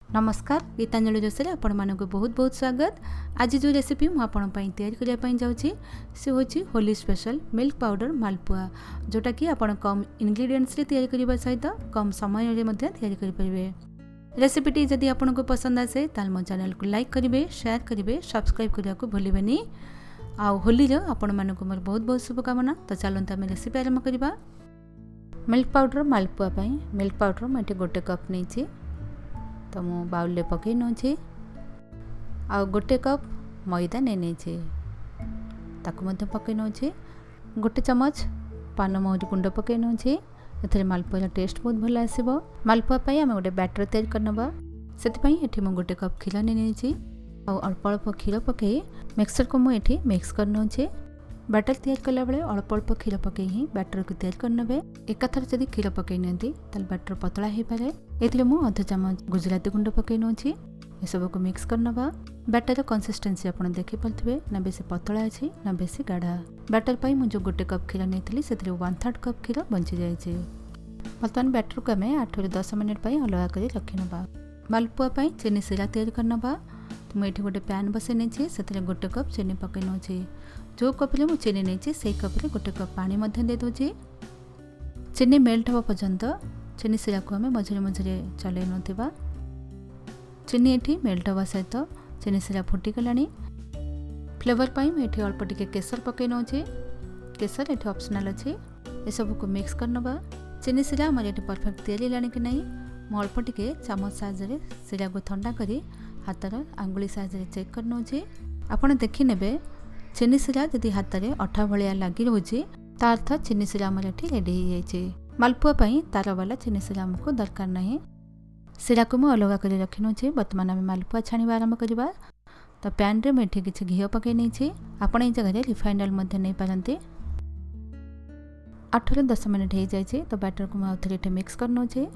नमस्कार गीतांजलि जोशी आपण मानक बहुत बहुत स्वागत। आज जो रेसिपी मु आपण तैयारी करने जाऊँगी से हूँ होली स्पेशल मिल्क पाउडर मालपुआ, जोटा कि आपण कम इंग्रेडिएंट्स रे तैयारी करने सहित कम समय तैयारी करेंगे। रेसिपीटी जदि आपन को पसंद आसे ताल मो चैनल को लाइक करेंगे, शेयर करेंगे, सब्सक्राइब करने को भूलें। आ होली आपण मानक मोर बहुत बहुत शुभकामना। तो चलते आम रेसिपी आरंभ करवा। मिल्क पाउडर मालपुआ मिल्क पाउडर मुझे गोटे कप नहीं तो मु बाउल पकई नौचे आ गोटे कप मैदा नहीं ताकू पकई नौचे। गोटे चमच पान महुरी गुंड पकई नौचे। एथरे मालपुआ टेस्ट बहुत भल आसब। मालपुआ आम गोटे बैटर तैयारी करनबा से मु गोटे कप क्षीर नहीं अल्प अल्प क्षीर पकई मिक्सर को मुझे मिक्स कर नौचे। बैटर तैयार कला बेले अल्प अल्प क्षीर पकई ही बैटर को तैयार करने। एकाथर जदि क्षीर पकई नियंती ताल बैटर पतला हो पारे। ये मुझे अध चमच गुजराती गुंड पकई नौची। ये सब को मिक्स करनबा। बैटर कंसिस्टेंसी आप देखिपे ना बेसी पतला अच्छी ना बेसी गाढ़ा। बैटर पर मुझे गोटे कप क्षीर नहीं से 1/3 कप क्षीर बची जाए। बर्तमान बैटर को आम 8 ରୁ 10 मिनिट अलग कर रखिनबा। मालपुआ चीनी सिरा तैयारी करनबा। तो मुझे गोटे पैन बसई नहीं से गोटे कप चीनी पकई नौची। जो कप रे चीनी नहीं से कप रे गोटे कप पानी दे दूची। चीनी मेल्ट हवा पर्यंत चीनी सिरा को आम मझे मझे चल ना। चीनी ये मेल्ट हवा सहित चीनी सिरा फुटिगला। फ्लेवर मुझे अल्प टिके केसर पकई नौचे। केसर ये ऑप्शनल अच्छे। ये सब को मिक्स करनबा। चीनी सिरा आम ये परफेक्ट तैयारी लानी कि नहीं मु अल्प टिके चामच साहाय्य सिरा को ठंडा करी हाथर आंगुली साहाय्य चेक कर नौचे। आपड़ देखी ने चीनी सिरा जदि हाथ में अठा भाया लगी रोचे ता अर्थ चीनी सिरा आमर ये रेडी हो जाए। मालपुआ तार वाला चीनी सिरा आमको दरकार नहीं। सिरा को मुझे अलग कर रखी नौचे। बर्तमान आम मालपुआ छाणवा आरंभ करवा। तो पैन रे मुझे किसी घी पकई नहीं आपण ये जगह रिफाइंड ऑयल नहीं पारती। 8 ରୁ 10 मिनिट हो जाए। तो बैटर को मुझे मिक्स कर नौचे।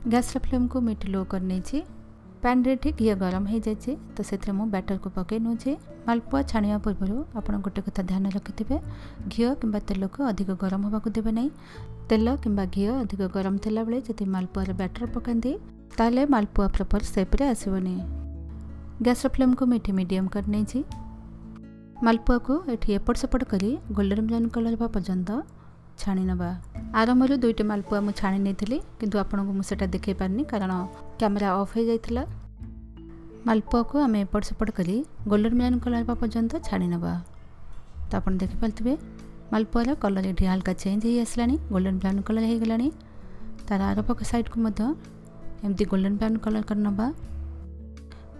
गैस फ्लेम को मुझे लो कर नहीं। पैन रे घी गरम हो जाए तो से बैटर को पकई नौचे। मालपुआ छाणवा पूर्व आप गोटे कथा ध्यान रखिथे घी कि तेल को अधिक गरम होगा देवे नहीं। तेल कि घी अधिक गरम थिला बेले जदि मालपुआर बैटर पकाती ताले मालपुआ प्रॉपर शेप्रे आसबनी। गैस फ्लेम को मुझे मीडियम कर नहीं। मालपुआ को ये एपट सेपट कर गोल्डन ब्राउन कलर हवा पर्यंत छाणी नवा। आरंभ 2टी मालपुआ मुझे छाणी नहीं किंतु आपको मुझे देखी पारनी कारण कैमेरा ऑफ हो जाता। मालपुआ को आम एपट सेपट कर गोल्डन ब्राउन कलर हवा पर्यंत छाणी नवा। तो आप देखिपे मालपुआर कलर ये हल्का चेंज हो आसला गोल्डन ब्राउन कलर हो गला। तार आरपक साइड को एमती गोल्डन ब्राउन कलर कर नवा।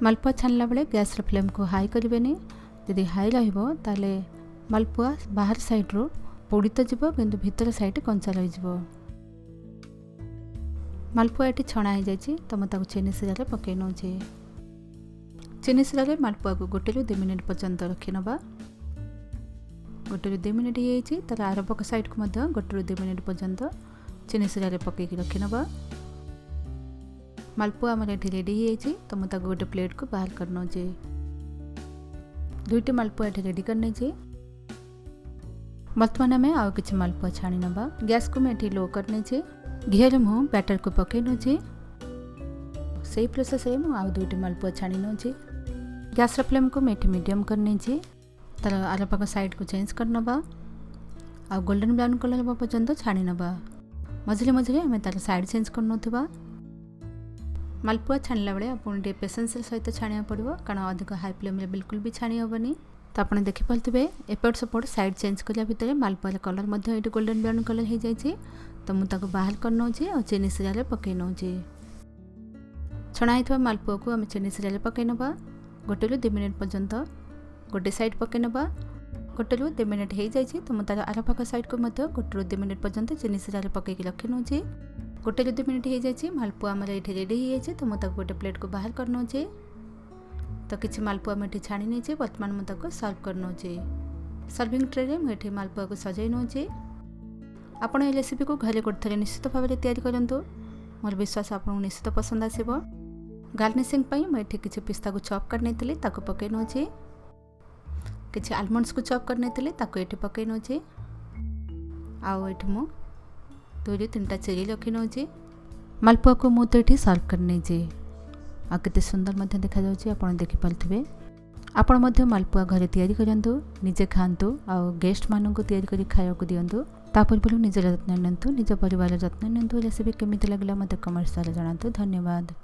मालपुआ छाणला बेले गैस फ्लेम को हाई करें। जदि हाई रही मालपुआ बाहर साइड रो पोड़ी तो जीव किंतु भीतर साइड कंचा रही। मालपुआ ये छणा हो जाए तो मैं चीनी सिरा पकई नौचे। चीनी सिरा मालपुआ को 1 ରୁ 2 मिनिट पर्यंत रखी नवा। 1 ରୁ 2 मिनिट हो तार आरपक साइड को 1 ରୁ 2 मिनिट पर्यंत चीनी सिरा पकई रखी नवा। मालपुआ आम ये रेडी हो तो मैं गोटे प्लेट को बाहर कर नौचे। 2टी मालपुआ ये रेडी कर नहीं। बर्तमान आम आउ कि मालपुआ छाणी नवा। गैस को मैं लो कर नहीं घी मु बैटर को पकई नौचे। से प्रोसेस में आउ 2टी मालपुआ छाणी नौचे। गैस फ्लेम को मैं मीडियम कर नहीं तार आरपाक साइड को चेंज कर नवा। आ गोल्डन ब्राउन कलर हवा पर्यंत छाणी नवा। मझे मझे आम तार साइड चेंज कर नौथिबा। मालपुआ छाणला बेले आप पेसेंस सहित छाणा पड़ो कारण अधिक हाई फ्लेम रे बिल्कुल भी छाणी हेनी। तो आप देखिपे एपट सेपट साइड चेंज करने भितर मालपुआर कलर ये गोल्डन ब्राउन कलर हो जाए। तो मुझे बाहर कर नौचे और चीनी सिरा पकई नौचे। छणा होता मालपुआ को आम चीनी सिरा पकई नवा। 1 ରୁ 2 मिनिट पर्यंत गोटे साइड पकई नवा। 1 ରୁ 2 मिनिट हो जाए तो मुझे आरपाख साइड को 1 ରୁ 2 मिनिट पर्यंत चीनी सिरा पकई रखी नौचे। 1 ରୁ 2 मिनिट हो जाए मालपुआ आम ये रेडी हो जाए तो मुझे गोटे प्लेट को बाहर कर नौचे। तो किसी मालपुआ मुझे छाणी नहीं। बर्तमान मुझे सर्व कर नौचे। सर्विंग ट्रे रे मुझे मालपुआ को सजाई नौचे। आपड़ ये रेसिपी को घरे गोटे निश्चित भाव में तैयारी करूँ। मोर विश्वास आपको निश्चित पसंद आसब। गार्निशिंग मुझे किसी पिस्ता को चॉप कर नहीं पकई नौचे। किसी आलमंड्स को चॉप कर नहीं ये पकई नौचे। आउ ये मु 2 ରୁ 3टा चेरी रखी नौचे। मालपुआ को मुझे ये सर्व कर नहीं। आ केते सुंदर मध्य देखा जाउछि आपण देखि पालथिबे। आपण मध्य मालपुआ घरे तैयारी करंतु निजे खांतु आ गेस्ट माननको तैयारी करी खाया को दियंतु तापर बोलू निज जत्न नंतु निज परिवार जत्न नंतु रेसिपी केमिति लागला मते कमेंट्स रे जणांतु। धन्यवाद।